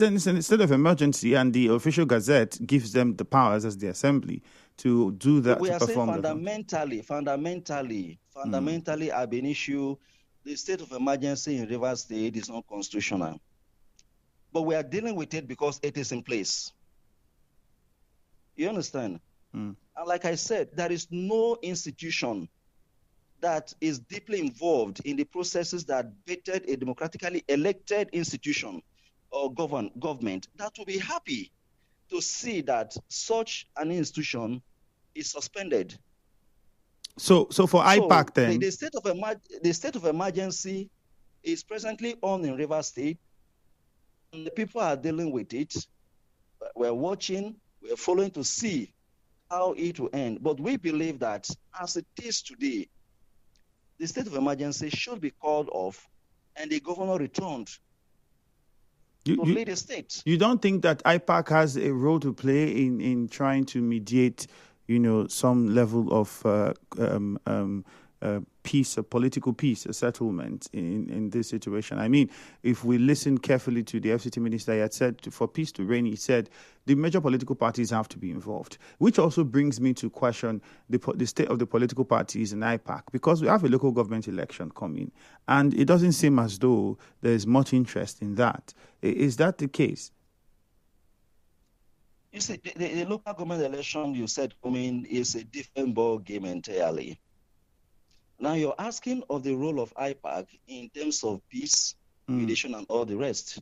Then it's a state of emergency, and the official gazette gives them the powers as the assembly to do that, We to are saying perform that. fundamentally, ab initio, the state of emergency in Rivers State is not constitutional. But we are dealing with it because it is in place. You understand? And like I said, there is no institution that is deeply involved in the processes that vetted a democratically elected institution or government that will be happy to see that such an institution is suspended. So for IPAC then, the state of emergency is presently on in Rivers State, and the people are dealing with it. We're watching, we're following to see how it will end. But we believe that as it is today, the state of emergency should be called off and the governor returned to lead the state. You don't think that IPAC has a role to play in trying to mediate, some level of peace, a political peace, a settlement in this situation? I mean, if we listen carefully to the FCT minister, he had said for peace to reign, he said the major political parties have to be involved, which also brings me to question the state of the political parties in IPAC, because we have a local government election coming, and it doesn't seem as though there's much interest in that. Is that the case? You see, the local government election you said coming is a different ball game entirely. Now you're asking of the role of IPAC in terms of peace, mediation, and all the rest.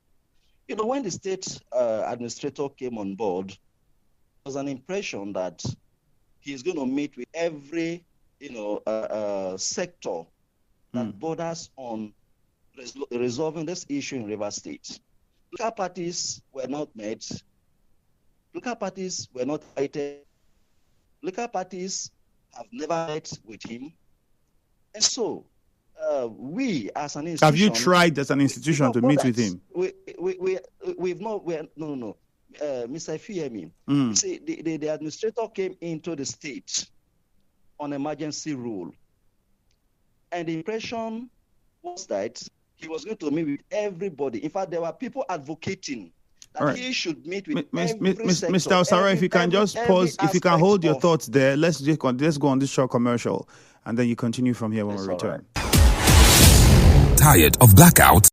When the state administrator came on board, there was an impression that he's going to meet with every, sector that borders on resolving this issue in Rivers State. Local parties were not met. Local parties were not invited. Local parties have never met with him. And so, we as an institution... Have you tried as an institution to meet with him? We've not... No. Mr. Fiyemi, see, the administrator came into the state on emergency rule. And the impression was that he was going to meet with everybody. In fact, there were people advocating that he should meet with every sector. Mr. Osaro, if you can just pause, if you can hold your thoughts there, let's go on this short commercial, and then you continue from here when we return. Right. Tired of blackouts?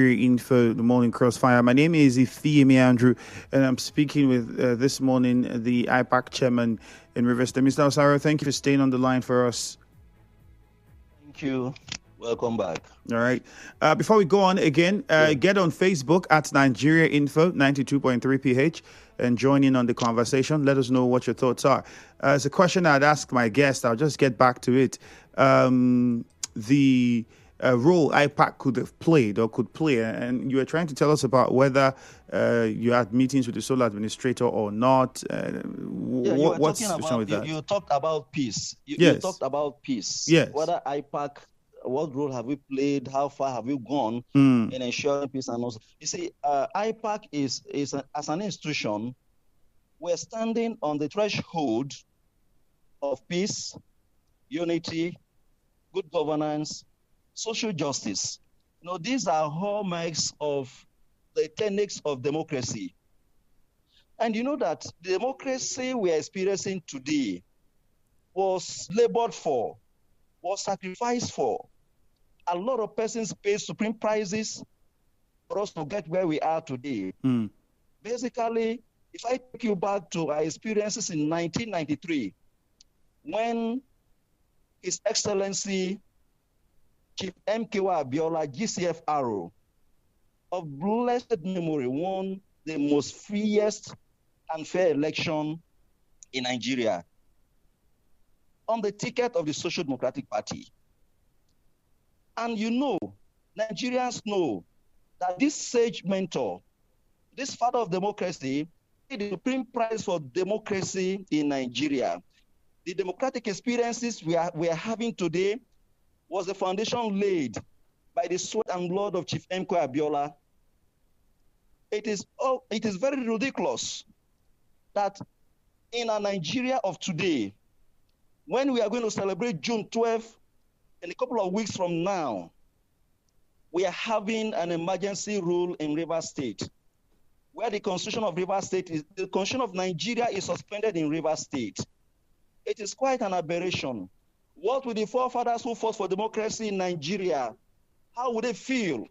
Info, the Morning Crossfire. My name is Ifeemi Andrew, and I'm speaking with this morning the IPAC chairman in Rivers State. Mr. Osaro, thank you for staying on the line for us. Thank you. Welcome back. All right. Before we go on again, get on Facebook at Nigeria Info 92.3 PH and join in on the conversation. Let us know what your thoughts are. It's a question I'd ask my guest. I'll just get back to it. The role IPAC could have played or could play, and you were trying to tell us about whether you had meetings with the sole administrator or not. What's the situation with that? You talked about peace. Yes. You talked about peace. Yes. Whether IPAC, what role have we played? How far have you gone in ensuring peace? And also, you see, IPAC as an institution, we're standing on the threshold of peace, unity, good governance, social justice. These are hallmarks of the tenets of democracy. And you know that the democracy we are experiencing today was labored for, was sacrificed for. A lot of persons paid supreme prices for us to get where we are today. Basically, if I take you back to our experiences in 1993, when His Excellency Chief M.K.W. Abiola, GCFRO, of blessed memory, won the most freest and fair election in Nigeria on the ticket of the Social Democratic Party. And Nigerians know that this sage mentor, this father of democracy, paid the supreme price for democracy in Nigeria. The democratic experiences we are having today was the foundation laid by the sweat and blood of Chief M.K. Abiola. It is very ridiculous that in a Nigeria of today, when we are going to celebrate June 12th, in a couple of weeks from now, we are having an emergency rule in Rivers State, where the constitution of the constitution of Nigeria is suspended in Rivers State. It is quite an aberration. What will the forefathers who fought for democracy in Nigeria, how would they feel?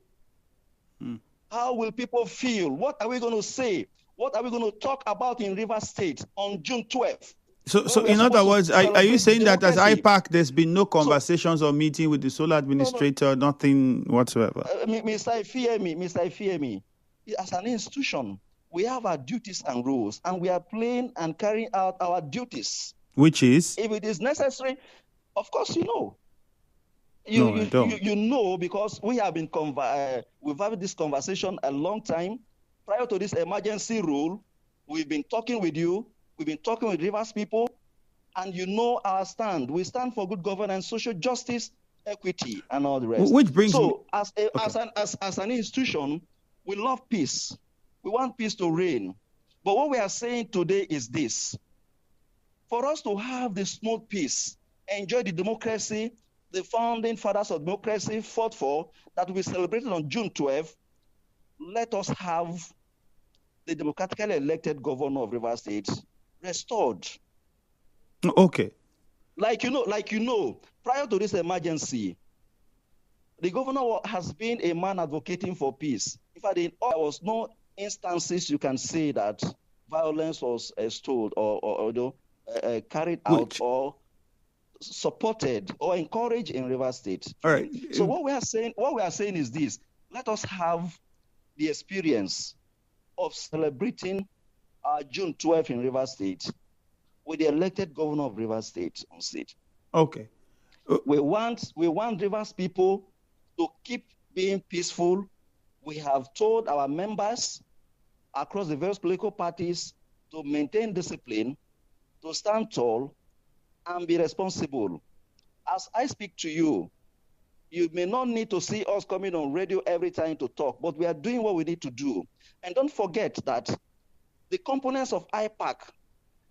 How will people feel? What are we going to say? What are we going to talk about in Rivers State on June 12th? So in other words, are you saying that as IPAC, there's been no conversations or meeting with the sole administrator, nothing whatsoever? Mr. Ifeemi, as an institution, we have our duties and rules, and we are playing and carrying out our duties. Which is? If it is necessary, of course you know. I don't. You know, because we have been we've had this conversation a long time. Prior to this emergency rule, we've been talking with you. We've been talking with Rivers people, and you know our stand. We stand for good governance, social justice, equity, and all the rest. Which brings as an institution, we love peace. We want peace to reign. But what we are saying today is this: for us to have the smooth peace, enjoy the democracy the founding fathers of democracy fought for, that will be celebrated on June 12th, let us have the democratically elected governor of Rivers State restored. Okay. Like you know, prior to this emergency, the governor has been a man advocating for peace. In fact, there was no instances you can say that violence was extolled or carried out or supported or encouraged in Rivers State. All right. So what we are saying is this: let us have the experience of celebrating June 12th in Rivers State with the elected governor of Rivers State on stage. Okay. We want Rivers people to keep being peaceful. We have told our members across the various political parties to maintain discipline, to stand tall, and be responsible. As I speak to you, you may not need to see us coming on radio every time to talk, but we are doing what we need to do. And don't forget that the components of IPAC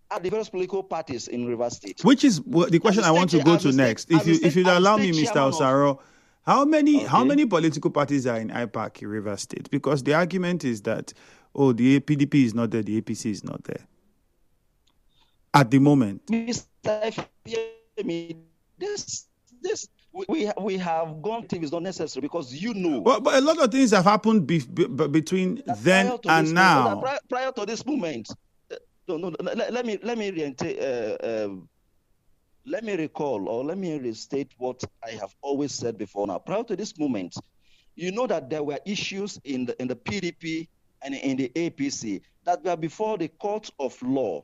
are the various political parties in Rivers State. Which is the question I want to go to next. If you'd allow me, Mr. Osaro, how many political parties are in IPAC in Rivers State? Because the argument is that, the PDP is not there, the APC is not there at the moment. Mr. Ifeemi, this we have gone to is not necessary because you know. Well, but a lot of things have happened between then and now. Prior to this moment, let me recall or let me restate what I have always said before. Now, prior to this moment, you know that there were issues in the PDP and in the APC that were before the court of law.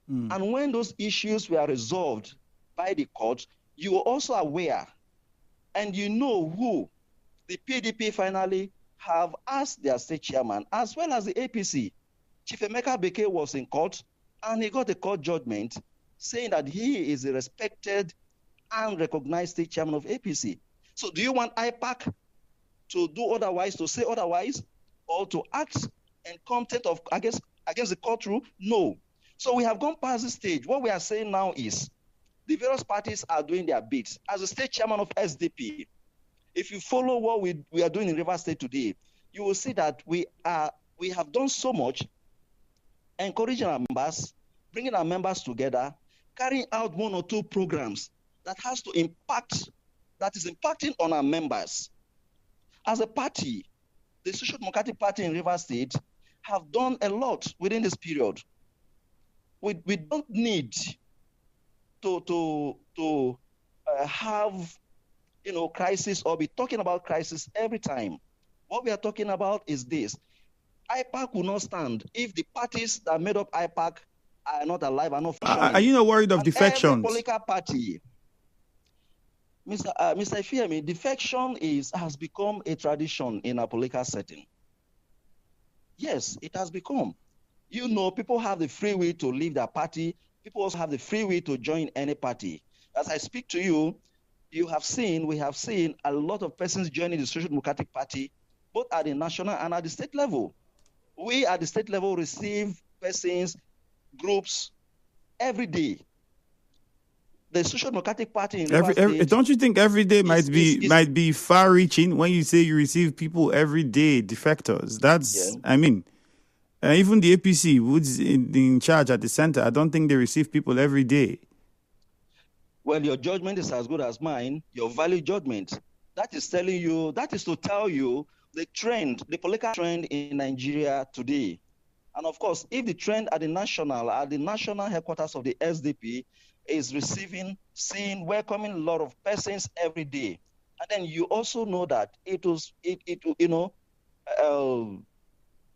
And when those issues were resolved by the court, you were also aware and you know who the PDP finally have asked their state chairman, as well as the APC. Chief Emeka Beke was in court, and he got a court judgment saying that he is a respected and recognized state chairman of APC. So do you want IPAC to do otherwise, to say otherwise, or to act in contempt of against the court rule? No. So we have gone past this stage. What we are saying now is the various parties are doing their bits. As a state chairman of SDP, if you follow what we are doing in Rivers State today, you will see that we have done so much, encouraging our members, bringing our members together, carrying out one or two programs that is impacting on our members. As a party, the Social Democratic Party in Rivers State have done a lot within this period. We don't need to have crisis or be talking about crisis every time. What we are talking about is this. IPAC will not stand if the parties that made up IPAC are not alive and not functioning. Are you not worried of defections? Every political party, Mr. Ifeami, defection has become a tradition in a political setting. Yes, it has become. People have the free will to leave their party. People also have the free will to join any party. As I speak to you, we have seen a lot of persons joining the Social Democratic Party, both at the national and at the state level. We at the state level receive persons, groups every day. The Social Democratic Party in Rivers State, don't you think every day might be far-reaching when you say you receive people every day, defectors? Even the APC, who's in charge at the center, I don't think they receive people every day. Well, your judgment is as good as mine, your value judgment. That is to tell you the trend, the political trend in Nigeria today. And of course, if the trend at the national headquarters of the SDP is welcoming a lot of persons every day, and then you also know that it will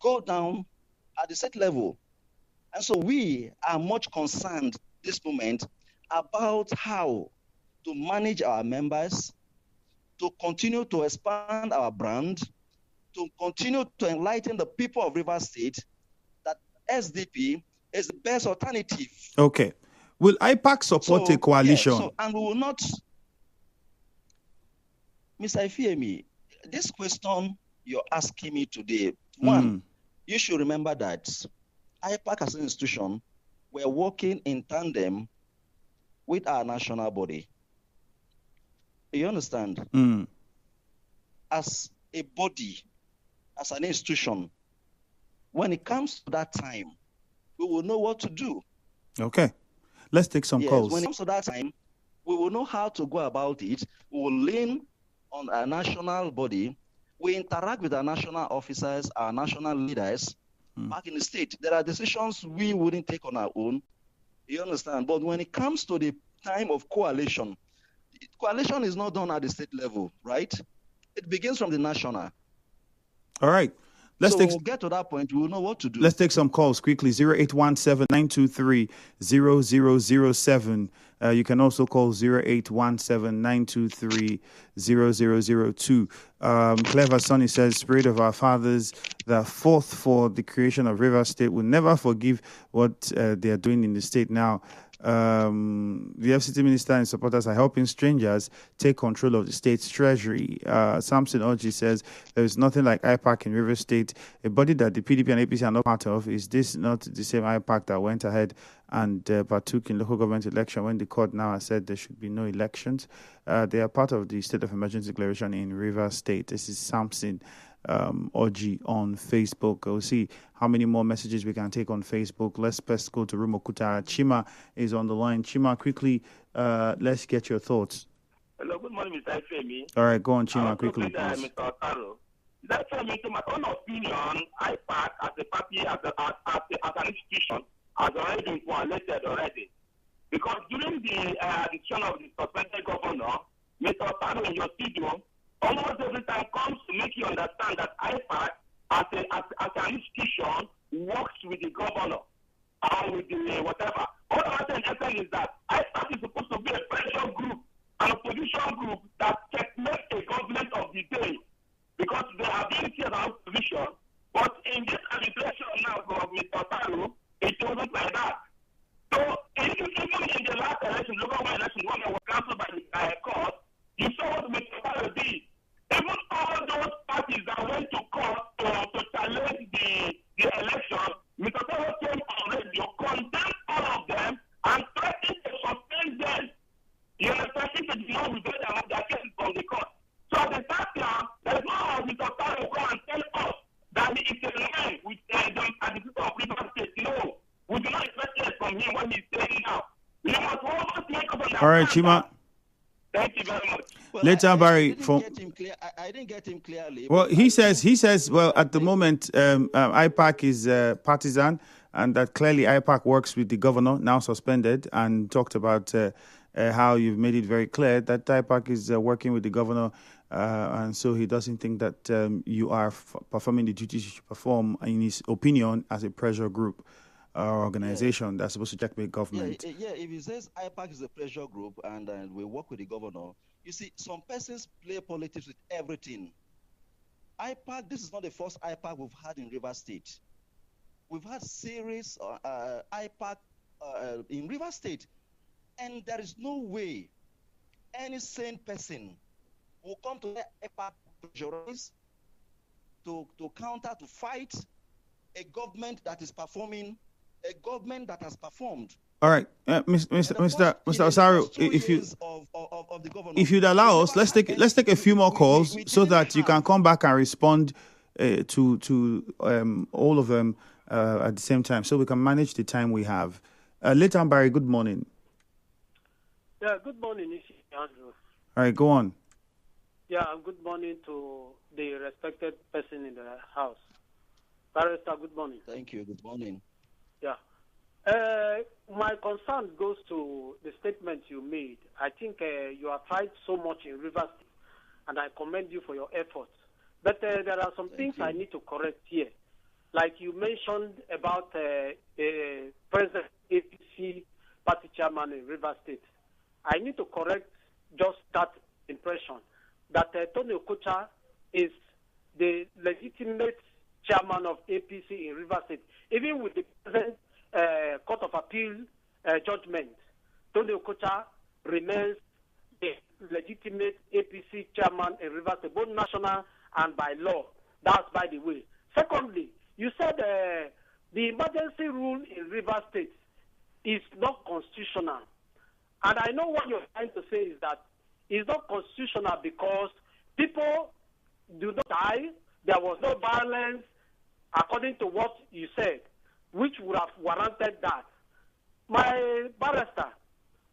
go down at the state level. And so we are much concerned this moment about how to manage our members, to continue to expand our brand, to continue to enlighten the people of Rivers State that SDP is the best alternative. Okay. Will IPAC support a coalition? And we will not... Mr. Ifeami, this question you're asking me today, one, you should remember that IPAC as an institution, we're working in tandem with our national body. You understand? As a body, as an institution, when it comes to that time, we will know what to do. Okay. Let's take some calls. When it comes to that time, we will know how to go about it. We will lean on our national body. We interact with our national officers, our national leaders back in the state. There are decisions we wouldn't take on our own. You understand? But when it comes to the time of coalition is not done at the state level, right? It begins from the national. All right. We'll get to that point. We'll know what to do. Let's take some calls quickly. 0817-923-0007. You can also call 0817-923-0002. Clever Sonny says, Spirit of our fathers that fought for the creation of Rivers State will never forgive what they are doing in the state now. The FCT minister and supporters are helping strangers take control of the state's treasury. Samson Oji says there is nothing like IPAC in River State, a body that the PDP and APC are not part of. Is this not the same IPAC that went ahead and partook in local government election when the court now has said there should be no elections? They are part of the state of emergency declaration in River State. This is Samson Oji on Facebook. We'll see how many more messages we can take on Facebook. Let's first go to Rumokuta. Chima is on the line. Chima, quickly, let's get your thoughts. Hello, good morning, Mr. Femi. All right, go on, I Chima, also quickly, greet please. Mr. Osaro. That's for me, to my own opinion, IPAC as a party, as an institution, has already been violated already. Because during the decision of the suspended governor, Mr. Osaro in your studio, almost every time comes to make you understand that IPAC as an institution works with the governor or with the whatever. All I'm saying is that IPAC is supposed to be a pressure group, an opposition group that checkmates a government of the day, because they have been here as opposition. But in this administration now of Mr. Osaro, it wasn't like that. So even in the last election, local election, when they were cancelled by the court, you saw what Mr. Osaro did. Even all those parties that went to court to challenge the election, Mr. Osaro came on radio, condemned all of them, and threatened to suspend them. You understand? If they did not withdraw their cases from the court. So at the time now, there is no how Mr. Osaro go and tell us that he is a man with the attitude of River State. No, we do not expect it from him when he's saying now. We must always make up on that. All right, Chima. Thank you very much. Well, Later, Barry. I didn't get him clearly. Well, he says, well, at the moment, IPAC is partisan, and that clearly IPAC works with the governor, now suspended, and talked about how you've made it very clear that IPAC is working with the governor, and so he doesn't think that you are performing the duties you should perform, in his opinion, as a pressure group or organization that's supposed to checkmate government. Yeah, if he says IPAC is a pressure group and we work with the governor, you see, some persons play politics with everything. IPAC, this is not the first IPAC we've had in Rivers State. We've had series IPAC in Rivers State, and there is no way any sane person will come to the IPAC pressurize to counter, to fight a government that is performing, a government that has performed. All right, Mr. Osaro, if you'd allow us, let's take a few more calls so that you can come back and respond to all of them at the same time, so we can manage the time we have. Leighton Barry, good morning. Yeah, good morning, Andrew. All right, go on. Yeah, good morning to the respected person in the house. Barrister, good morning. Thank you. Good morning. Yeah. My concern goes to the statement you made. I think you have tried so much in Rivers, and I commend you for your efforts. But there are some things I need to correct here. Like you mentioned about President APC party chairman in Rivers State. I need to correct just that impression that Tony Okocha is the legitimate chairman of APC in Rivers State. Even with the present Court of Appeal judgment, Tony Okocha remains the legitimate APC chairman in Rivers State, both national and by law. That's by the way. Secondly, you said the emergency rule in Rivers State is not constitutional. And I know what you're trying to say is that it's not constitutional because people do not die. There was no violence, according to what you said, which would have warranted that. My barrister,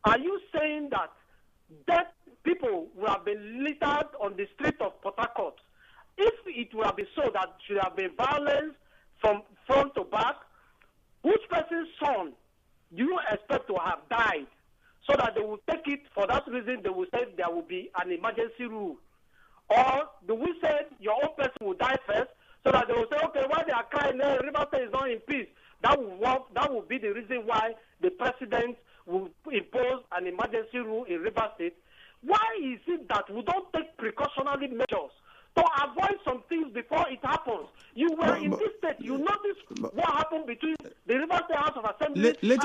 are you saying that dead people would have been littered on the street of Port Harcourt? If it would have been so that should have been violence from front to back, which person's son do you expect to have died? So that they will take it, for that reason they will say there will be an emergency rule. Or do we say your own person will die first, so that they will say, okay, why they are crying, River State is not in peace. That will be the reason why the president will impose an emergency rule in River State. Why is it that we don't take precautionary measures to avoid some things before it happens? You were in this state. You noticed what happened between the River State House of Assembly and the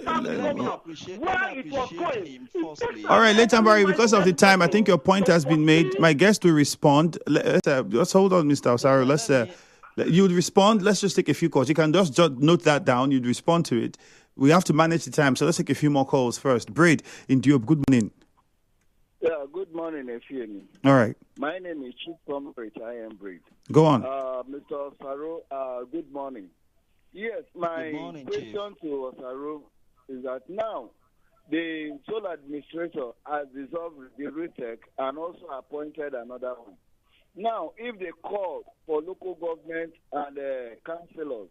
governor. All right, Leighton Barry, because of the time, I think your point has been made. My guest will respond. Let's hold on, Mr. Osaro. You'd respond. Let's just take a few calls. You can just note that down. You'd respond to it. We have to manage the time, so let's take a few more calls first. Braid in Diop, good morning. Yeah, good morning, Efeni. All right. My name is Chief Comrade. I am Braid. Go on. Mr. Osaro, good morning. Yes, my question to Osaro is that now the sole administrator has dissolved the RISEC and also appointed another one. Now, if they call for local government and councillors,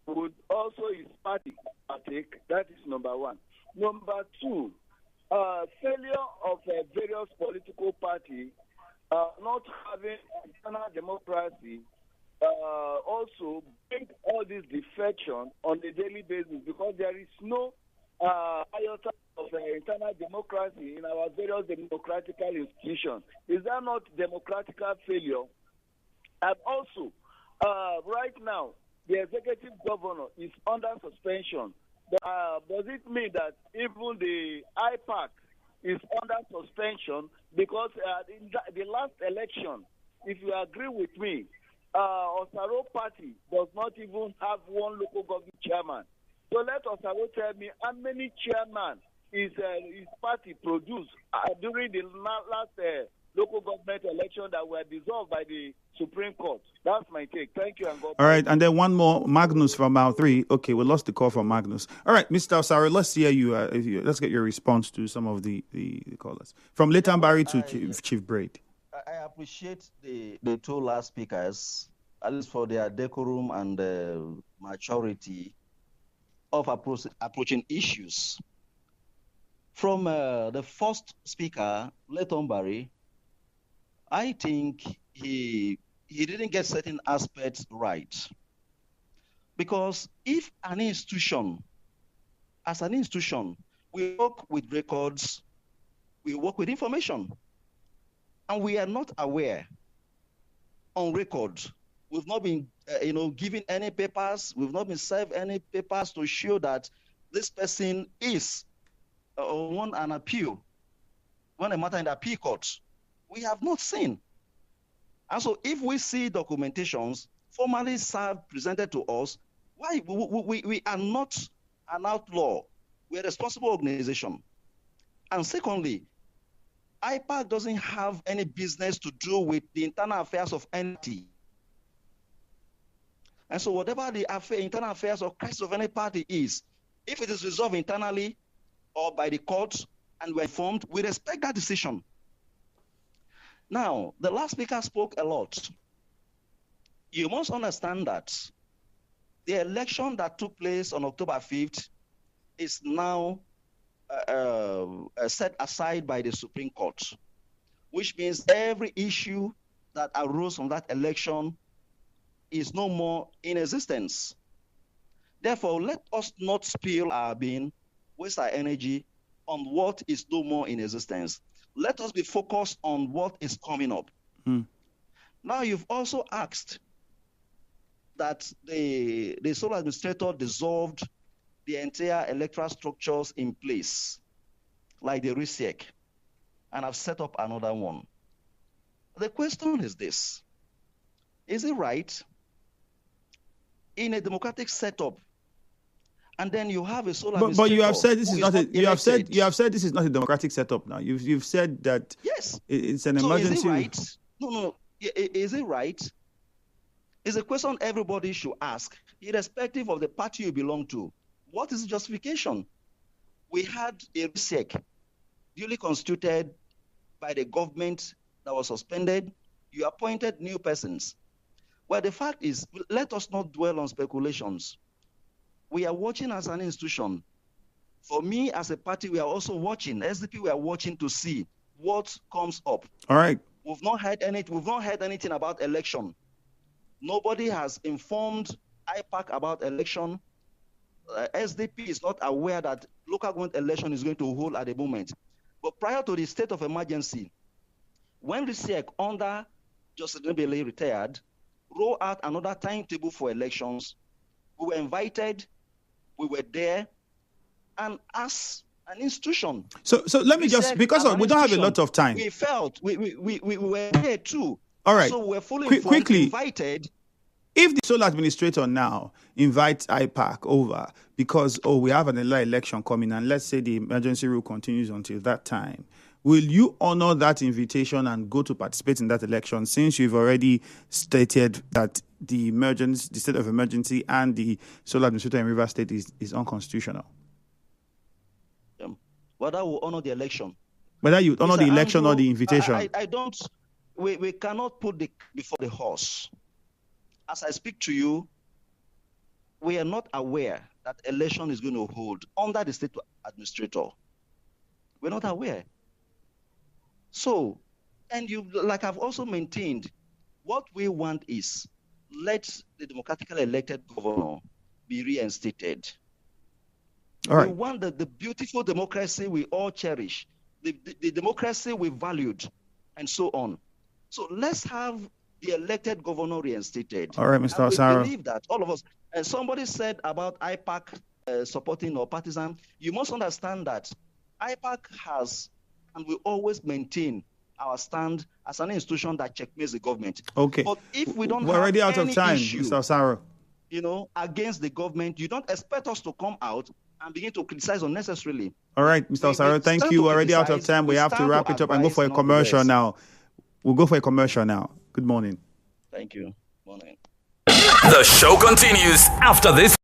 would also his party partake? That is number one. Number two, failure of various political parties not having internal democracy also bring all these defections on a daily basis, because there is no iota of internal democracy in our various democratical institutions. Is that not democratical failure? And also, right now, the executive governor is under suspension. Does it mean that even the IPAC is under suspension? Because in the last election, if you agree with me, Osaro party does not even have one local government chairman. So let Osaro tell me how many chairmen his party produced during the last local government election that were dissolved by the Supreme Court. That's my take. Thank you, and God bless. All right, and then one more, Magnus from Mount 3. Okay, we lost the call from Magnus. All right, Mr. Osaro, let's hear you. Let's get your response to some of the callers. From Leighton Barry to Chief Braid. I appreciate the two last speakers, at least for their decorum and maturity of approaching issues. From the first speaker, Leighton Barry, I think he didn't get certain aspects right. Because if an institution, as an institution, we work with records, we work with information, and we are not aware on record. We've not been, given any papers. We've not been served any papers to show that this person is on an appeal, on a matter in the appeal court. We have not seen. And so if we see documentations formally presented to us, why we are not an outlaw. We're a responsible organization. And secondly, IPAC doesn't have any business to do with the internal affairs of entity. And so whatever the internal affairs or crisis of any party is, if it is resolved internally or by the court and we're informed, we respect that decision. Now, the last speaker spoke a lot. You must understand that the election that took place on October 5th is now set aside by the Supreme Court, which means every issue that arose from that election is no more in existence. Therefore, let us not spill our being, waste our energy on what is no more in existence. Let us be focused on what is coming up. Now, you've also asked that the sole administrator dissolved the entire electoral structures in place, like the RISEC, and have set up another one. The question is this: is it right in a democratic setup, and then you have a sole administrator? But you have said this is not. You have said this is not a democratic setup. Now you've said that. Yes, it's an emergency. Is it right? No. Is it right? It's a question everybody should ask, irrespective of the party you belong to. What is the justification? We had a RISEC duly constituted by the government that was suspended. You appointed new persons. Well, the fact is, let us not dwell on speculations. We are watching as an institution. For me, as a party, we are also watching. SDP, we are watching to see what comes up. All right. We've not heard anything about election. Nobody has informed IPAC about election. SDP is not aware that local government election is going to hold at the moment. But prior to the state of emergency, when RISEC under Justice Nebele retired, rolled out another timetable for elections, we were invited, we were there, and as an institution. So let me just, because we don't have a lot of time. We felt we were there too. All right. So we're fully informed, quickly invited. If the sole administrator now invites IPAC over because, we have an election coming, and let's say the emergency rule continues until that time, will you honor that invitation and go to participate in that election, since you've already stated that the state of emergency and the sole administrator in Rivers State is unconstitutional? whether we honor the election. Whether you honor the election Andrew, or the invitation. I don't. We cannot put the before the horse. As I speak to you, we are not aware that election is going to hold under the state administrator. We're not aware. So, and you, like I've also maintained, what we want is let the democratically elected governor be reinstated. All right. We want the beautiful democracy we all cherish, the democracy we valued, and so on. So let's have the elected governor reinstated. All right, Mr. And Osaro. we believe that, all of us. And somebody said about IPAC supporting or partisan. You must understand that IPAC has and will always maintain our stand as an institution that checkmates the government. Okay. But if we don't We're have already out any of time, issue, Mr. Osaro. against the government, you don't expect us to come out and begin to criticize unnecessarily. All right, Mr. Osaro, thank you. We're already out of time. We have to wrap it up and go for a commercial now. We'll go for a commercial now. Good morning. Thank you. Morning. The show continues after this.